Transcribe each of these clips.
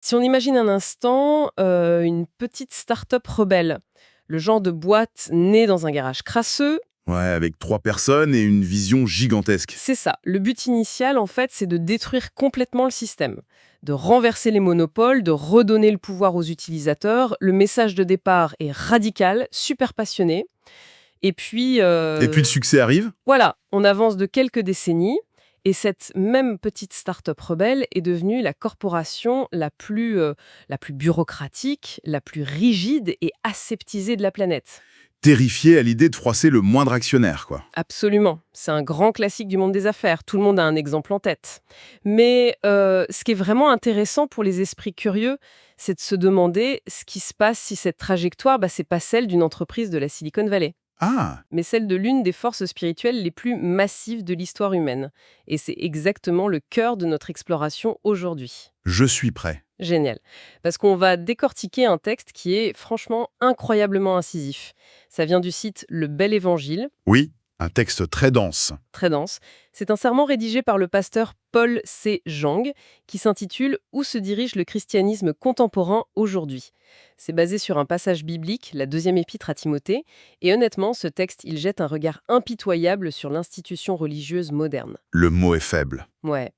Si on imagine un instant une petite start-up rebelle, le genre de boîte née dans un garage crasseux, Ouais, avec 3 personnes et une vision gigantesque. c'est ça. Le but initial, en fait, c'est de détruire complètement le système, de renverser les monopoles, de redonner le pouvoir aux utilisateurs. Le message de départ est radical, super passionné. Et puis, Et puis le succès arrive. voilà, on avance de quelques décennies. Et cette même petite start-up rebelle est devenue la corporation la plus bureaucratique, la plus rigide et aseptisée de la planète. Terrifié à l'idée de froisser le moindre actionnaire, quoi. Absolument. C'est un grand classique du monde des affaires. Tout le monde a un exemple en tête. Mais ce qui est vraiment intéressant pour les esprits curieux, c'est de se demander ce qui se passe si cette trajectoire, c'est pas celle d'une entreprise de la Silicon Valley, Ah, mais celle de l'une des forces spirituelles les plus massives de l'histoire humaine. Et c'est exactement le cœur de notre exploration aujourd'hui. je suis prêt. Génial. Parce qu'on va décortiquer un texte qui est franchement incroyablement incisif. Ça vient du site Le Bel Évangile, Oui, un texte très dense. très dense. C'est un sermon rédigé par le pasteur Paul C. Jang qui s'intitule Où se dirige le christianisme contemporain aujourd'hui. C'est basé sur un passage biblique, la deuxième épître à Timothée, et honnêtement, ce texte, il jette un regard impitoyable sur l'institution religieuse moderne. Le mot est faible. Ouais.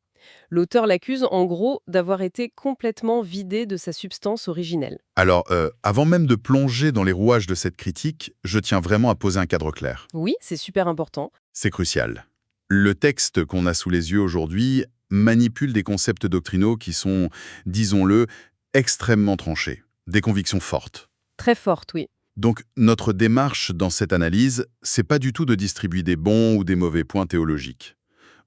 L'auteur l'accuse en gros d'avoir été complètement vidé de sa substance originelle. Alors, avant même de plonger dans les rouages de cette critique, je tiens vraiment à poser un cadre clair. Oui, c'est super important. C'est crucial. Le texte qu'on a sous les yeux aujourd'hui manipule des concepts doctrinaux qui sont, disons-le, extrêmement tranchés, des convictions fortes. Très forte, oui. Donc, notre démarche dans cette analyse, c'est pas du tout de distribuer des bons ou des mauvais points théologiques.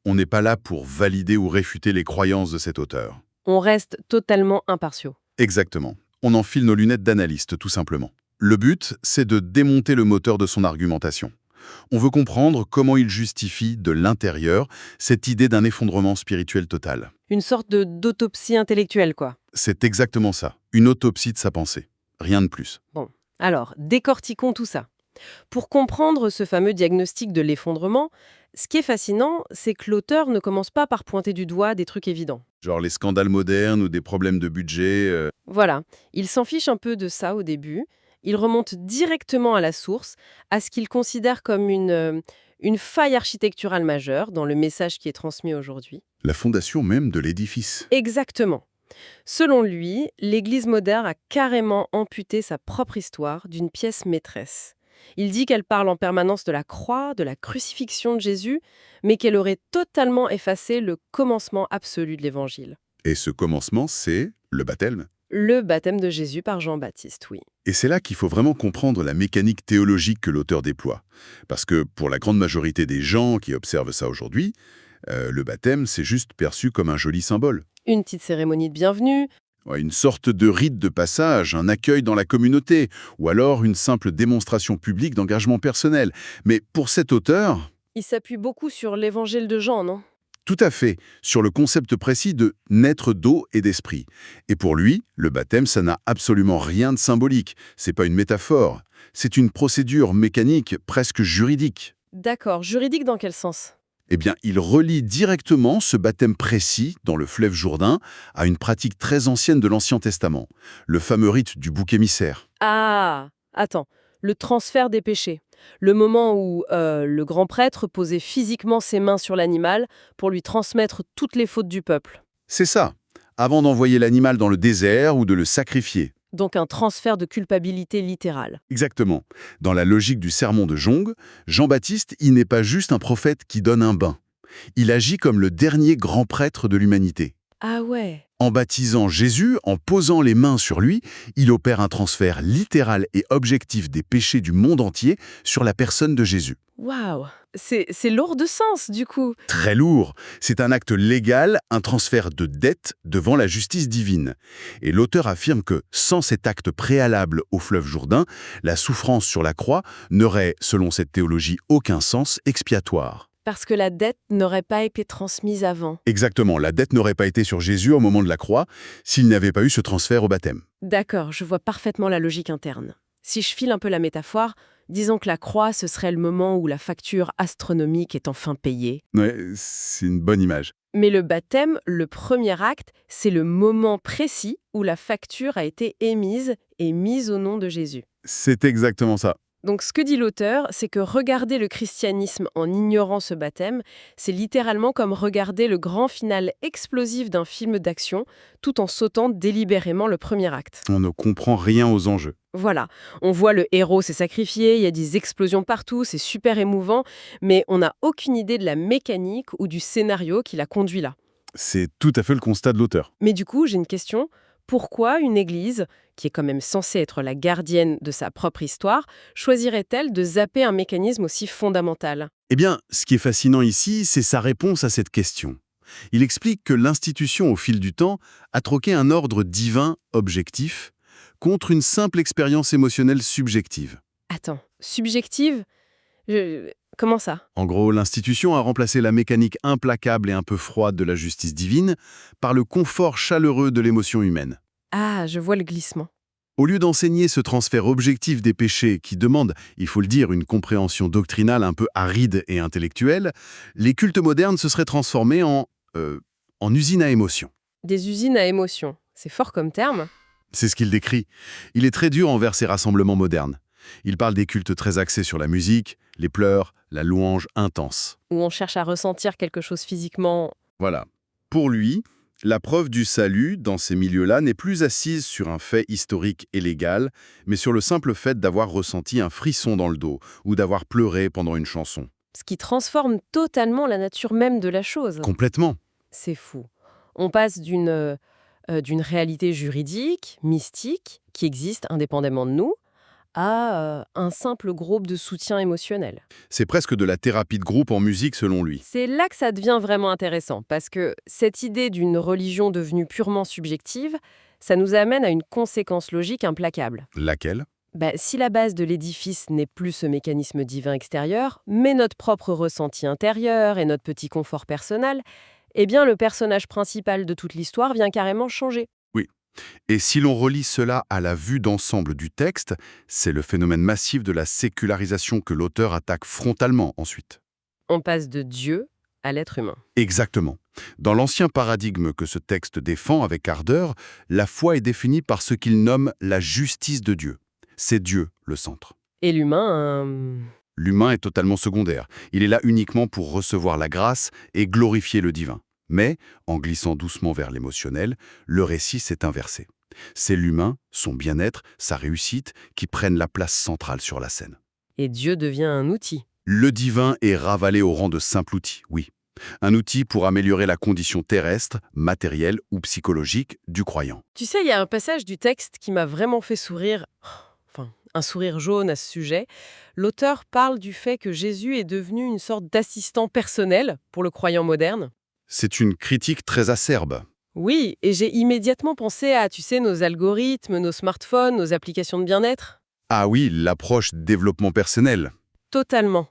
On n'est pas là pour valider ou réfuter les croyances de cet auteur. On reste totalement impartiaux. Exactement. On enfile nos lunettes d'analyste, tout simplement. Le but, c'est de démonter le moteur de son argumentation. On veut comprendre comment il justifie, de l'intérieur, cette idée d'un effondrement spirituel total. Une sorte d'autopsie intellectuelle, quoi. C'est exactement ça, une autopsie de sa pensée. Rien de plus. Bon, alors, décortiquons tout ça. Pour comprendre ce fameux diagnostic de l'effondrement, ce qui est fascinant, c'est que l'auteur ne commence pas par pointer du doigt des trucs évidents. Genre les scandales modernes ou des problèmes de budget. Voilà, il s'en fiche un peu de ça au début. Il remonte directement à la source, à ce qu'il considère comme une faille architecturale majeure dans le message qui est transmis aujourd'hui. La fondation même de l'édifice. Exactement. Selon lui, l'Église moderne a carrément amputé sa propre histoire d'une pièce maîtresse. Il dit qu'elle parle en permanence de la croix, de la crucifixion de Jésus, mais qu'elle aurait totalement effacé le commencement absolu de l'Évangile. Et ce commencement, c'est le baptême. Le baptême de Jésus par Jean-Baptiste, oui. Et c'est là qu'il faut vraiment comprendre la mécanique théologique que l'auteur déploie. Parce que pour la grande majorité des gens qui observent ça aujourd'hui, le baptême, c'est juste perçu comme un joli symbole. Une petite cérémonie de bienvenue. Ouais, une sorte de rite de passage, un accueil dans la communauté, ou alors une simple démonstration publique d'engagement personnel. Mais pour cet auteur, Il s'appuie beaucoup sur l'évangile de Jean, non? tout à fait, sur le concept précis de naître d'eau et d'esprit. Et pour lui, le baptême, ça n'a absolument rien de symbolique. C'est pas une métaphore. C'est une procédure mécanique, presque juridique. D'accord, juridique dans quel sens? Eh bien, il relie directement ce baptême précis dans le fleuve Jourdain à une pratique très ancienne de l'Ancien Testament, le fameux rite du bouc émissaire. Ah, attends, le transfert des péchés. Le moment où le grand prêtre posait physiquement ses mains sur l'animal pour lui transmettre toutes les fautes du peuple. C'est ça, avant d'envoyer l'animal dans le désert ou de le sacrifier. Donc un transfert de culpabilité littérale. Exactement. Dans la logique du sermon de Jong, Jean-Baptiste, il n'est pas juste un prophète qui donne un bain. Il agit comme le dernier grand prêtre de l'humanité. Ah ouais. En baptisant Jésus, en posant les mains sur lui, il opère un transfert littéral et objectif des péchés du monde entier sur la personne de Jésus. Waouh. C'est lourd de sens, du coup. Très lourd. C'est un acte légal, un transfert de dette devant la justice divine. Et l'auteur affirme que, sans cet acte préalable au fleuve Jourdain, la souffrance sur la croix n'aurait, selon cette théologie, aucun sens expiatoire. Parce que la dette n'aurait pas été transmise avant. Exactement, la dette n'aurait pas été sur Jésus au moment de la croix s'il n'y avait pas eu ce transfert au baptême. D'accord, je vois parfaitement la logique interne. Si je file un peu la métaphore, disons que la croix, ce serait le moment où la facture astronomique est enfin payée. Ouais, c'est une bonne image. Mais le baptême, le premier acte, c'est le moment précis où la facture a été émise et mise au nom de Jésus. C'est exactement ça. Donc ce que dit l'auteur, c'est que regarder le christianisme en ignorant ce baptême, c'est littéralement comme regarder le grand final explosif d'un film d'action, tout en sautant délibérément le premier acte. On ne comprend rien aux enjeux. Voilà, on voit le héros s'est sacrifié, il y a des explosions partout, c'est super émouvant, mais on n'a aucune idée de la mécanique ou du scénario qui l'a conduit là. C'est tout à fait le constat de l'auteur. Mais du coup, j'ai une question. Pourquoi une église, qui est quand même censée être la gardienne de sa propre histoire, choisirait-elle de zapper un mécanisme aussi fondamental? Eh bien, ce qui est fascinant ici, c'est sa réponse à cette question. Il explique que l'institution, au fil du temps, a troqué un ordre divin objectif contre une simple expérience émotionnelle subjective. Attends, subjective? Comment ça? En gros, l'institution a remplacé la mécanique implacable et un peu froide de la justice divine par le confort chaleureux de l'émotion humaine. Ah, je vois le glissement. Au lieu d'enseigner ce transfert objectif des péchés qui demande, il faut le dire, une compréhension doctrinale un peu aride et intellectuelle, les cultes modernes se seraient transformés en usines à émotions. Des usines à émotions. C'est fort comme terme. C'est ce qu'il décrit. Il est très dur envers ces rassemblements modernes. Il parle des cultes très axés sur la musique, les pleurs, la louange intense. Où on cherche à ressentir quelque chose physiquement. Voilà. Pour lui, la preuve du salut dans ces milieux-là n'est plus assise sur un fait historique et légal, mais sur le simple fait d'avoir ressenti un frisson dans le dos ou d'avoir pleuré pendant une chanson. Ce qui transforme totalement la nature même de la chose. Complètement. C'est fou. On passe d'une réalité juridique, mystique, qui existe indépendamment de nous, à un simple groupe de soutien émotionnel. C'est presque de la thérapie de groupe en musique selon lui. C'est là que ça devient vraiment intéressant, parce que cette idée d'une religion devenue purement subjective, ça nous amène à une conséquence logique implacable. Laquelle ? Si la base de l'édifice n'est plus ce mécanisme divin extérieur, mais notre propre ressenti intérieur et notre petit confort personnel, eh bien le personnage principal de toute l'histoire vient carrément changer. Oui. Et si l'on relie cela à la vue d'ensemble du texte, c'est le phénomène massif de la sécularisation que l'auteur attaque frontalement ensuite. On passe de Dieu à l'être humain. Exactement. Dans l'ancien paradigme que ce texte défend avec ardeur, la foi est définie par ce qu'il nomme la justice de Dieu. C'est Dieu le centre. Et l'humain, L'humain est totalement secondaire. Il est là uniquement pour recevoir la grâce et glorifier le divin. Mais, en glissant doucement vers l'émotionnel, le récit s'est inversé. C'est l'humain, son bien-être, sa réussite, qui prennent la place centrale sur la scène. et Dieu devient un outil. Le divin est ravalé au rang de simple outil, oui. Un outil pour améliorer la condition terrestre, matérielle ou psychologique du croyant. Tu sais, il y a un passage du texte qui m'a vraiment fait sourire, enfin, un sourire jaune à ce sujet. L'auteur parle du fait que Jésus est devenu une sorte d'assistant personnel pour le croyant moderne. C'est une critique très acerbe. Oui, et j'ai immédiatement pensé à, tu sais, nos algorithmes, nos smartphones, nos applications de bien-être. Ah oui, l'approche développement personnel. Totalement.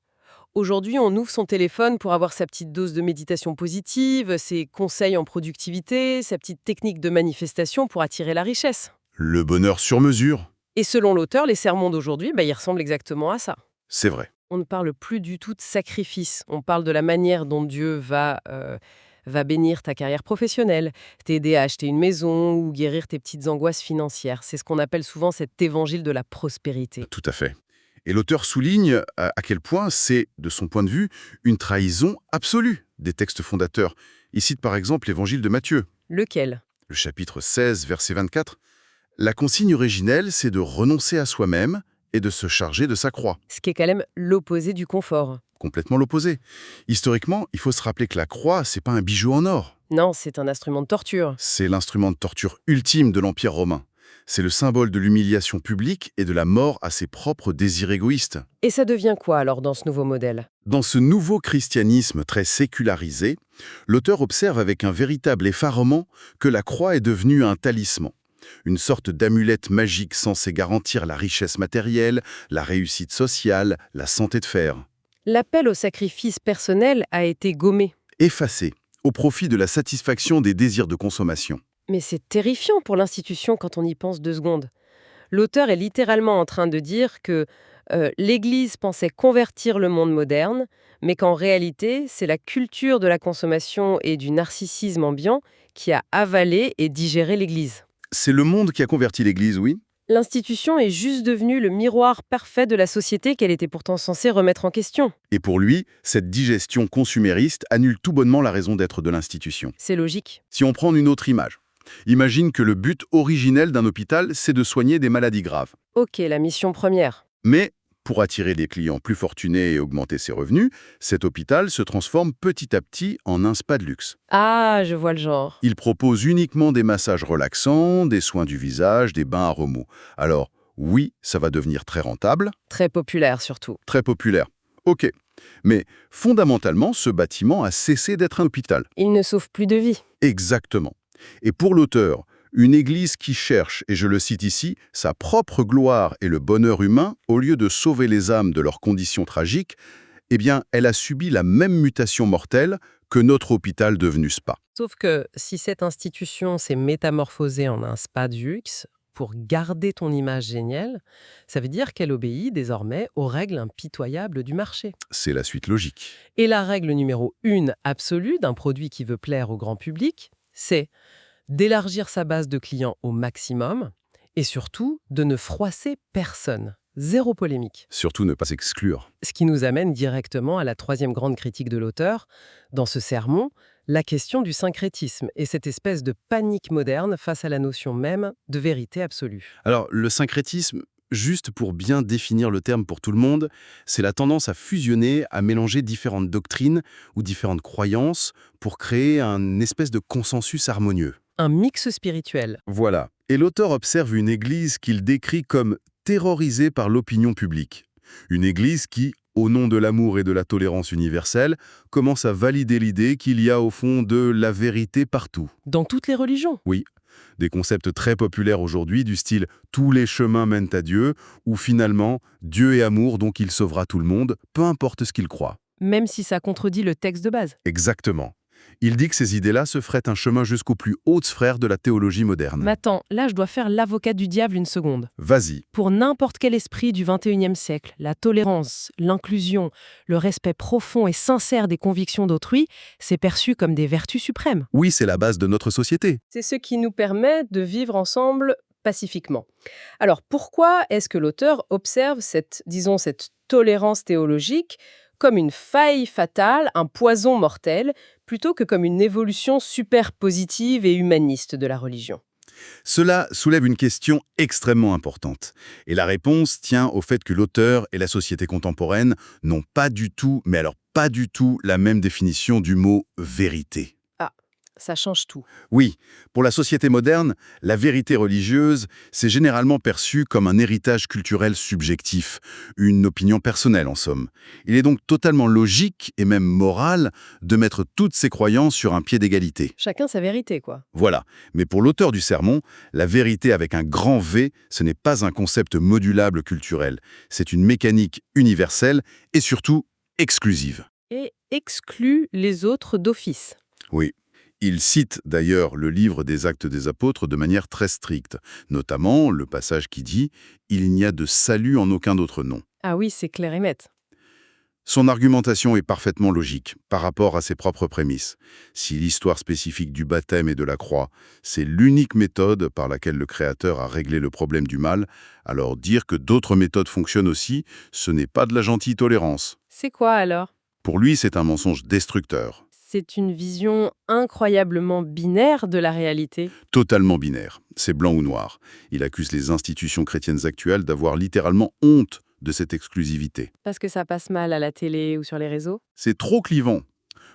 Aujourd'hui, on ouvre son téléphone pour avoir sa petite dose de méditation positive, ses conseils en productivité, sa petite technique de manifestation pour attirer la richesse. Le bonheur sur mesure. Et selon l'auteur, les sermons d'aujourd'hui, ils ressemblent exactement à ça. C'est vrai. On ne parle plus du tout de sacrifice. On parle de la manière dont Dieu va bénir ta carrière professionnelle, t'aider à acheter une maison ou guérir tes petites angoisses financières. C'est ce qu'on appelle souvent cet évangile de la prospérité. Tout à fait. Et l'auteur souligne à quel point c'est, de son point de vue, une trahison absolue des textes fondateurs. Il cite par exemple l'évangile de Matthieu, Lequel? le chapitre 16, verset 24. La consigne originelle, c'est de renoncer à soi-même et de se charger de sa croix. Ce qui est quand même l'opposé du confort. Complètement l'opposé. Historiquement, il faut se rappeler que la croix, c'est pas un bijou en or. Non, c'est un instrument de torture. C'est l'instrument de torture ultime de l'Empire romain. C'est le symbole de l'humiliation publique et de la mort à ses propres désirs égoïstes. Et ça devient quoi alors dans ce nouveau modèle? Dans ce nouveau christianisme très sécularisé, l'auteur observe avec un véritable effarement que la croix est devenue un talisman, une sorte d'amulette magique censée garantir la richesse matérielle, la réussite sociale, la santé de fer. L'appel au sacrifice personnel a été gommé. Effacé, au profit de la satisfaction des désirs de consommation. Mais c'est terrifiant pour l'institution quand on y pense 2 secondes. L'auteur est littéralement en train de dire que L'Église pensait convertir le monde moderne, mais qu'en réalité, c'est la culture de la consommation et du narcissisme ambiant qui a avalé et digéré l'Église. C'est le monde qui a converti l'Église, oui. L'institution est juste devenue le miroir parfait de la société qu'elle était pourtant censée remettre en question. Et pour lui, cette digestion consumériste annule tout bonnement la raison d'être de l'institution. C'est logique. Si on prend une autre image, imagine que le but originel d'un hôpital, c'est de soigner des maladies graves. Ok, la mission première. Mais, pour attirer des clients plus fortunés et augmenter ses revenus, cet hôpital se transforme petit à petit en un spa de luxe. Ah, je vois le genre. Il propose uniquement des massages relaxants, des soins du visage, des bains à remous. Alors, oui, ça va devenir très rentable, Très populaire surtout. très populaire. Ok. Mais fondamentalement, ce bâtiment a cessé d'être un hôpital. Il ne sauve plus de vie. Exactement. Et pour l'auteur, une église qui cherche, et je le cite ici, sa propre gloire et le bonheur humain, au lieu de sauver les âmes de leurs conditions tragiques, eh bien, elle a subi la même mutation mortelle que notre hôpital devenu spa. Sauf que si cette institution s'est métamorphosée en un spa de luxe, pour garder ton image géniale, ça veut dire qu'elle obéit désormais aux règles impitoyables du marché. C'est la suite logique. Et la règle numéro 1 absolue d'un produit qui veut plaire au grand public, c'est d'élargir sa base de clients au maximum et surtout de ne froisser personne. Zéro polémique. Surtout ne pas s'exclure. Ce qui nous amène directement à la troisième grande critique de l'auteur. Dans ce sermon, la question du syncrétisme et cette espèce de panique moderne face à la notion même de vérité absolue. Alors, le syncrétisme, juste pour bien définir le terme pour tout le monde, c'est la tendance à fusionner, à mélanger différentes doctrines ou différentes croyances pour créer un espèce de consensus harmonieux. Un mix spirituel. Voilà. Et l'auteur observe une église qu'il décrit comme terrorisée par l'opinion publique. Une église qui, au nom de l'amour et de la tolérance universelle, commence à valider l'idée qu'il y a au fond de la vérité partout. Dans toutes les religions. Oui, des concepts très populaires aujourd'hui du style « tous les chemins mènent à Dieu » ou finalement « Dieu est amour donc il sauvera tout le monde, peu importe ce qu'il croit ». Même si ça contredit le texte de base. Exactement. Il dit que ces idées-là se feraient un chemin jusqu'aux plus hautes sphères de la théologie moderne. Mais attends, là je dois faire l'avocat du diable une seconde. Vas-y. Pour n'importe quel esprit du XXIe siècle, la tolérance, l'inclusion, le respect profond et sincère des convictions d'autrui, c'est perçu comme des vertus suprêmes. Oui, c'est la base de notre société. C'est ce qui nous permet de vivre ensemble pacifiquement. Alors pourquoi est-ce que l'auteur observe cette tolérance théologique comme une faille fatale, un poison mortel, plutôt que comme une évolution super positive et humaniste de la religion? Cela soulève une question extrêmement importante. Et la réponse tient au fait que l'auteur et la société contemporaine n'ont pas du tout, mais alors pas du tout, la même définition du mot « vérité ». Ah, ça change tout. Oui, pour la société moderne, la vérité religieuse, c'est généralement perçu comme un héritage culturel subjectif, une opinion personnelle en somme. Il est donc totalement logique et même moral de mettre toutes ces croyances sur un pied d'égalité. Chacun sa vérité, quoi. Voilà. Mais pour l'auteur du sermon, la vérité avec un grand V, ce n'est pas un concept modulable culturel. C'est une mécanique universelle et surtout exclusive. Et exclut les autres d'office. Oui. Il cite d'ailleurs le livre des Actes des Apôtres de manière très stricte, notamment le passage qui dit « Il n'y a de salut en aucun autre nom ». Ah oui, c'est clair et net. Son argumentation est parfaitement logique par rapport à ses propres prémices. Si l'histoire spécifique du baptême et de la croix, c'est l'unique méthode par laquelle le Créateur a réglé le problème du mal, alors dire que d'autres méthodes fonctionnent aussi, ce n'est pas de la gentille tolérance. C'est quoi alors? Pour lui, c'est un mensonge destructeur. C'est une vision incroyablement binaire de la réalité. Totalement binaire. C'est blanc ou noir. Il accuse les institutions chrétiennes actuelles d'avoir littéralement honte de cette exclusivité. Parce que ça passe mal à la télé ou sur les réseaux? C'est trop clivant.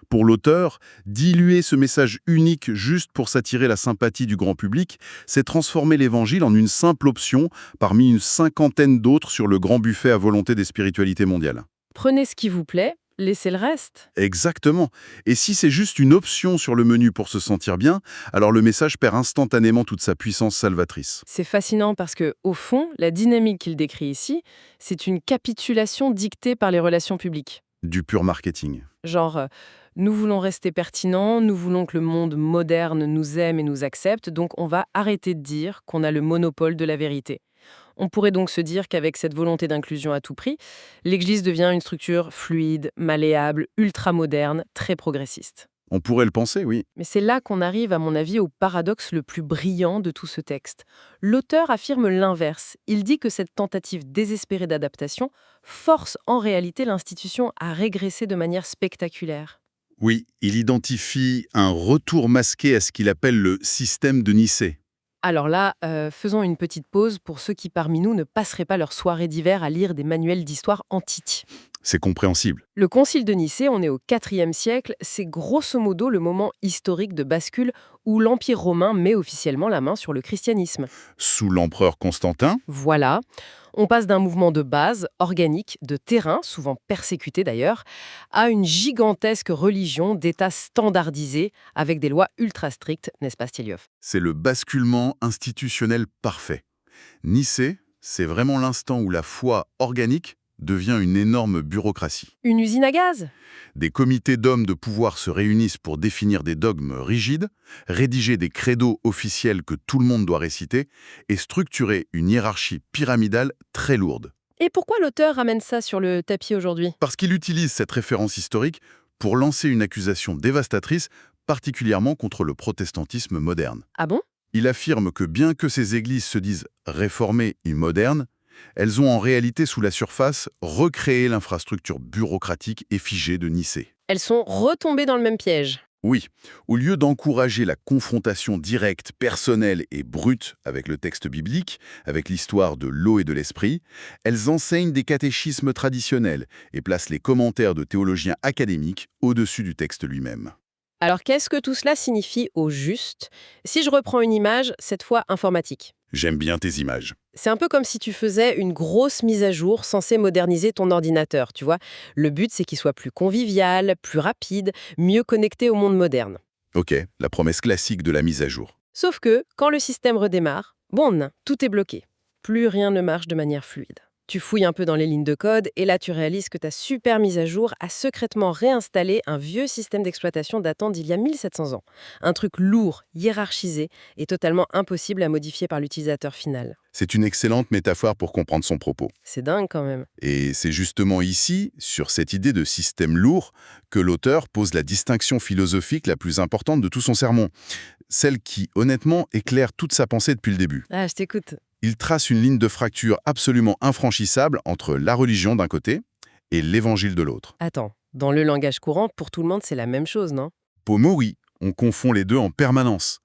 Pour l'auteur, diluer ce message unique juste pour s'attirer la sympathie du grand public, c'est transformer l'Évangile en une simple option parmi une cinquantaine d'autres sur le grand buffet à volonté des spiritualités mondiales. Prenez ce qui vous plaît, laissez le reste. Exactement. Et si c'est juste une option sur le menu pour se sentir bien, alors le message perd instantanément toute sa puissance salvatrice. C'est fascinant parce que, au fond, la dynamique qu'il décrit ici, c'est une capitulation dictée par les relations publiques. Du pur marketing. Genre, nous voulons rester pertinents, nous voulons que le monde moderne nous aime et nous accepte, donc on va arrêter de dire qu'on a le monopole de la vérité. On pourrait donc se dire qu'avec cette volonté d'inclusion à tout prix, l'Église devient une structure fluide, malléable, ultramoderne, très progressiste. On pourrait le penser, oui. Mais c'est là qu'on arrive, à mon avis, au paradoxe le plus brillant de tout ce texte. L'auteur affirme l'inverse. Il dit que cette tentative désespérée d'adaptation force en réalité l'institution à régresser de manière spectaculaire. Oui, il identifie un retour masqué à ce qu'il appelle le système de Nicée. Alors là, faisons une petite pause pour ceux qui parmi nous ne passeraient pas leur soirée d'hiver à lire des manuels d'histoire antiques. C'est compréhensible. Le Concile de Nicée, on est au IVe siècle, c'est grosso modo le moment historique de bascule où l'Empire romain met officiellement la main sur le christianisme. Sous l'empereur Constantin, Voilà, on passe d'un mouvement de base, organique, de terrain, souvent persécuté d'ailleurs, à une gigantesque religion d'État standardisé avec des lois ultra strictes, n'est-ce pas Steliov? c'est le basculement institutionnel parfait. Nicée, c'est vraiment l'instant où la foi organique devient une énorme bureaucratie. Une usine à gaz? Des comités d'hommes de pouvoir se réunissent pour définir des dogmes rigides, rédiger des credos officiels que tout le monde doit réciter et structurer une hiérarchie pyramidale très lourde. Et pourquoi l'auteur ramène ça sur le tapis aujourd'hui? Parce qu'il utilise cette référence historique pour lancer une accusation dévastatrice, particulièrement contre le protestantisme moderne. Ah bon? Il affirme que bien que ces églises se disent réformées et modernes, elles ont en réalité sous la surface recréé l'infrastructure bureaucratique et figée de Nicée. Elles sont retombées dans le même piège. Oui, au lieu d'encourager la confrontation directe, personnelle et brute avec le texte biblique, avec l'histoire de l'eau et de l'esprit, elles enseignent des catéchismes traditionnels et placent les commentaires de théologiens académiques au-dessus du texte lui-même. Alors qu'est-ce que tout cela signifie au juste? Si je reprends une image, cette fois informatique. J'aime bien tes images. C'est un peu comme si tu faisais une grosse mise à jour censée moderniser ton ordinateur, tu vois. Le but, c'est qu'il soit plus convivial, plus rapide, mieux connecté au monde moderne. Ok, la promesse classique de la mise à jour. Sauf que, quand le système redémarre, bon, tout est bloqué. Plus rien ne marche de manière fluide. Tu fouilles un peu dans les lignes de code et là tu réalises que ta super mise à jour a secrètement réinstallé un vieux système d'exploitation datant d'il y a 1700 ans. Un truc lourd, hiérarchisé et totalement impossible à modifier par l'utilisateur final. C'est une excellente métaphore pour comprendre son propos. C'est dingue quand même. Et c'est justement ici, sur cette idée de système lourd, que l'auteur pose la distinction philosophique la plus importante de tout son sermon. Celle qui, honnêtement, éclaire toute sa pensée depuis le début. Ah, je t'écoute. Il trace une ligne de fracture absolument infranchissable entre la religion d'un côté et l'évangile de l'autre. Attends, dans le langage courant, pour tout le monde, c'est la même chose, non? Pomo, oui, on confond les deux en permanence.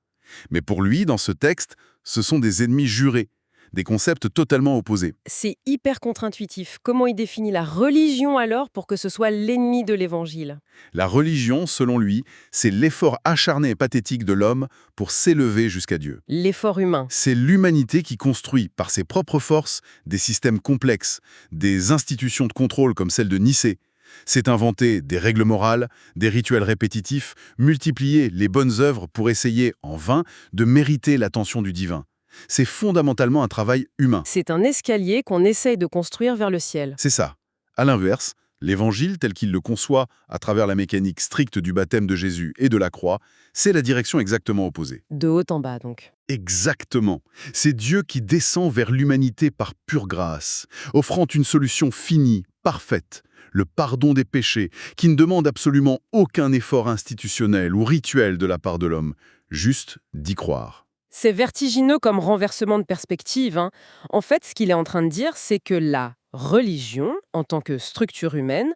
Mais pour lui, dans ce texte, ce sont des ennemis jurés, des concepts totalement opposés. C'est hyper contre-intuitif. Comment il définit la religion alors pour que ce soit l'ennemi de l'évangile? La religion, selon lui, c'est l'effort acharné et pathétique de l'homme pour s'élever jusqu'à Dieu. L'effort humain. C'est l'humanité qui construit, par ses propres forces, des systèmes complexes, des institutions de contrôle comme celle de Nicée. C'est inventer des règles morales, des rituels répétitifs, multiplier les bonnes œuvres pour essayer, en vain, de mériter l'attention du divin. C'est fondamentalement un travail humain. C'est un escalier qu'on essaye de construire vers le ciel. C'est ça. À l'inverse, l'Évangile, tel qu'il le conçoit à travers la mécanique stricte du baptême de Jésus et de la croix, c'est la direction exactement opposée. De haut en bas, donc. Exactement. C'est Dieu qui descend vers l'humanité par pure grâce, offrant une solution finie, parfaite, le pardon des péchés, qui ne demande absolument aucun effort institutionnel ou rituel de la part de l'homme, juste d'y croire. C'est vertigineux comme renversement de perspective, hein. En fait, ce qu'il est en train de dire, c'est que la religion, en tant que structure humaine,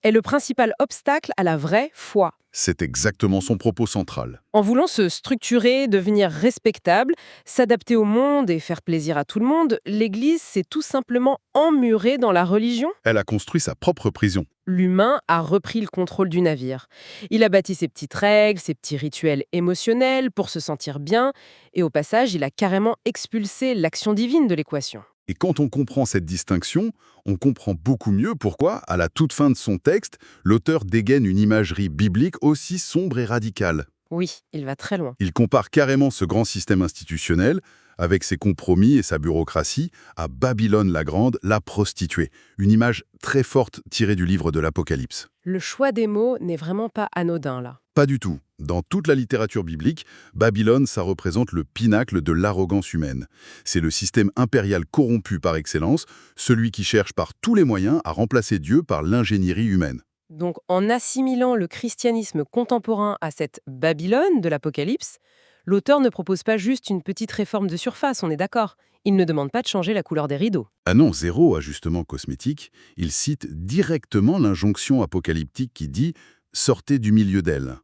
est le principal obstacle à la vraie foi. C'est exactement son propos central. En voulant se structurer, devenir respectable, s'adapter au monde et faire plaisir à tout le monde, l'Église s'est tout simplement emmurée dans la religion. Elle a construit sa propre prison. L'humain a repris le contrôle du navire. Il a bâti ses petites règles, ses petits rituels émotionnels pour se sentir bien, et au passage, il a carrément expulsé l'action divine de l'équation. Et quand on comprend cette distinction, on comprend beaucoup mieux pourquoi, à la toute fin de son texte, l'auteur dégaine une imagerie biblique aussi sombre et radicale. Oui, il va très loin. Il compare carrément ce grand système institutionnel, avec ses compromis et sa bureaucratie, à Babylone la Grande, la prostituée. Une image très forte tirée du livre de l'Apocalypse. Le choix des mots n'est vraiment pas anodin là. Pas du tout. Dans toute la littérature biblique, Babylone, ça représente le pinacle de l'arrogance humaine. C'est le système impérial corrompu par excellence, celui qui cherche par tous les moyens à remplacer Dieu par l'ingénierie humaine. Donc, en assimilant le christianisme contemporain à cette Babylone de l'Apocalypse, l'auteur ne propose pas juste une petite réforme de surface, on est d'accord. Il ne demande pas de changer la couleur des rideaux. Ah non, zéro ajustement cosmétique, il cite directement l'injonction apocalyptique qui dit « sortez du milieu d'elle ».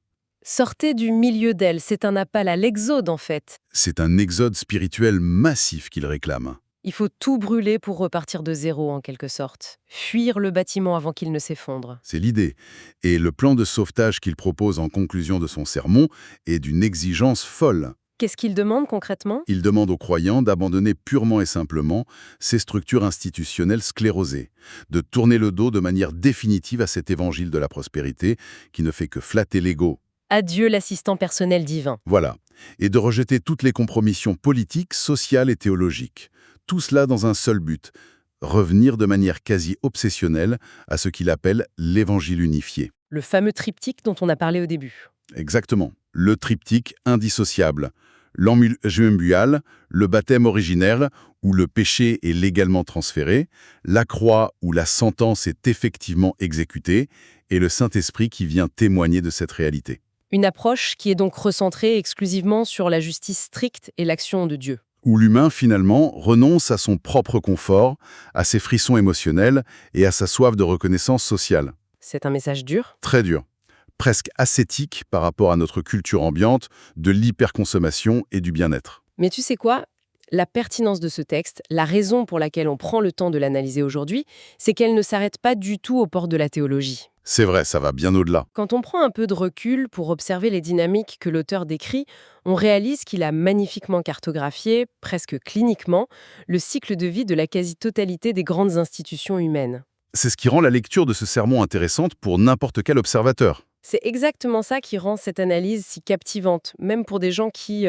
Sortez du milieu d'elle, c'est un appel à l'exode en fait. C'est un exode spirituel massif qu'il réclame. Il faut tout brûler pour repartir de zéro en quelque sorte. Fuir le bâtiment avant qu'il ne s'effondre. C'est l'idée. Et le plan de sauvetage qu'il propose en conclusion de son sermon est d'une exigence folle. Qu'est-ce qu'il demande concrètement? Il demande aux croyants d'abandonner purement et simplement ces structures institutionnelles sclérosées, de tourner le dos de manière définitive à cet évangile de la prospérité qui ne fait que flatter l'ego. Adieu l'assistant personnel divin. Voilà. Et de rejeter toutes les compromissions politiques, sociales et théologiques. Tout cela dans un seul but, revenir de manière quasi obsessionnelle à ce qu'il appelle l'évangile unifié. Le fameux triptyque dont on a parlé au début. Exactement. Le triptyque indissociable. L'emmual, le baptême originel, où le péché est légalement transféré, la croix où la sentence est effectivement exécutée, et le Saint-Esprit qui vient témoigner de cette réalité. Une approche qui est donc recentrée exclusivement sur la justice stricte et l'action de Dieu. Où l'humain, finalement, renonce à son propre confort, à ses frissons émotionnels et à sa soif de reconnaissance sociale. C'est un message dur. Très dur. Presque ascétique par rapport à notre culture ambiante, de l'hyperconsommation et du bien-être. Mais tu sais quoi? La pertinence de ce texte, la raison pour laquelle on prend le temps de l'analyser aujourd'hui, c'est qu'elle ne s'arrête pas du tout aux portes de la théologie. C'est vrai, ça va bien au-delà. Quand on prend un peu de recul pour observer les dynamiques que l'auteur décrit, on réalise qu'il a magnifiquement cartographié, presque cliniquement, le cycle de vie de la quasi-totalité des grandes institutions humaines. C'est ce qui rend la lecture de ce sermon intéressante pour n'importe quel observateur. C'est exactement ça qui rend cette analyse si captivante, même pour des gens qui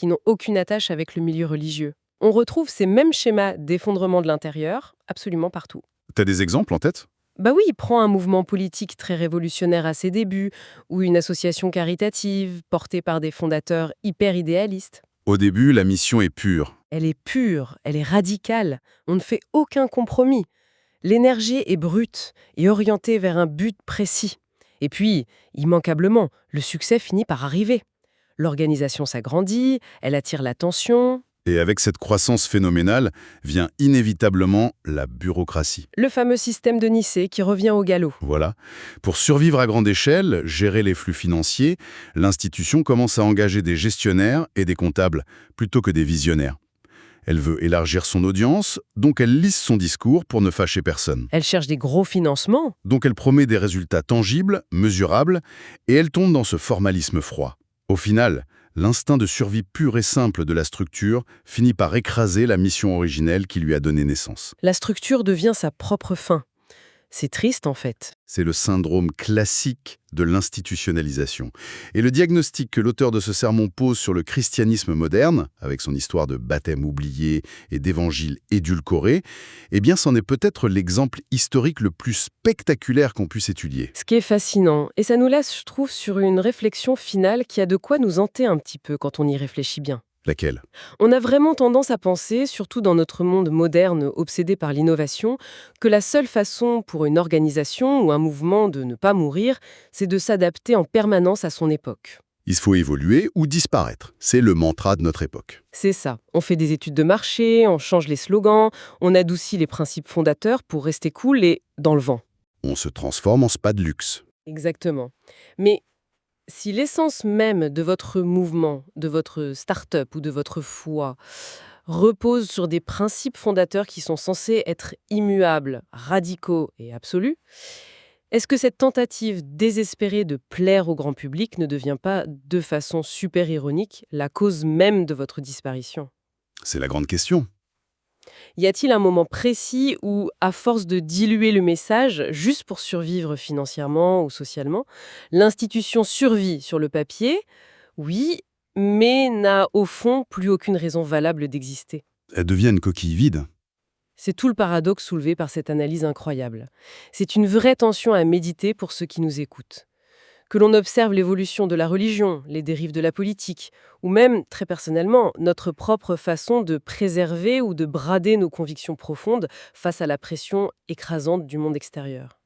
n'ont aucune attache avec le milieu religieux. On retrouve ces mêmes schémas d'effondrement de l'intérieur absolument partout. T'as des exemples en tête? Bah oui, prends un mouvement politique très révolutionnaire à ses débuts, ou une association caritative portée par des fondateurs hyper idéalistes. Au début, la mission est pure. Elle est pure, elle est radicale, on ne fait aucun compromis. L'énergie est brute et orientée vers un but précis. Et puis, immanquablement, le succès finit par arriver. L'organisation s'agrandit, elle attire l'attention. Et avec cette croissance phénoménale vient inévitablement la bureaucratie. Le fameux système de Nicée qui revient au galop. Voilà. Pour survivre à grande échelle, gérer les flux financiers, l'institution commence à engager des gestionnaires et des comptables plutôt que des visionnaires. Elle veut élargir son audience, donc elle lisse son discours pour ne fâcher personne. Elle cherche des gros financements. Donc elle promet des résultats tangibles, mesurables, et elle tombe dans ce formalisme froid. Au final, l'instinct de survie pur et simple de la structure finit par écraser la mission originelle qui lui a donné naissance. La structure devient sa propre fin. C'est triste en fait. C'est le syndrome classique de l'institutionnalisation. Et le diagnostic que l'auteur de ce sermon pose sur le christianisme moderne, avec son histoire de baptême oublié et d'évangile édulcoré, eh bien c'en est peut-être l'exemple historique le plus spectaculaire qu'on puisse étudier. Ce qui est fascinant, et ça nous laisse, je trouve, sur une réflexion finale qui a de quoi nous hanter un petit peu quand on y réfléchit bien. Laquelle? On a vraiment tendance à penser, surtout dans notre monde moderne obsédé par l'innovation, que la seule façon pour une organisation ou un mouvement de ne pas mourir, c'est de s'adapter en permanence à son époque. Il faut évoluer ou disparaître. C'est le mantra de notre époque. C'est ça. On fait des études de marché, on change les slogans, on adoucit les principes fondateurs pour rester cool et dans le vent. On se transforme en spa de luxe. Exactement. Mais si l'essence même de votre mouvement, de votre start-up ou de votre foi repose sur des principes fondateurs qui sont censés être immuables, radicaux et absolus, est-ce que cette tentative désespérée de plaire au grand public ne devient pas, de façon super ironique, la cause même de votre disparition? C'est la grande question. Y a-t-il un moment précis où, à force de diluer le message, juste pour survivre financièrement ou socialement, l'institution survit sur le papier, oui, mais n'a au fond plus aucune raison valable d'exister? Elle devient une coquille vide. C'est tout le paradoxe soulevé par cette analyse incroyable. C'est une vraie tension à méditer pour ceux qui nous écoutent. Que l'on observe l'évolution de la religion, les dérives de la politique, ou même, très personnellement, notre propre façon de préserver ou de brader nos convictions profondes face à la pression écrasante du monde extérieur.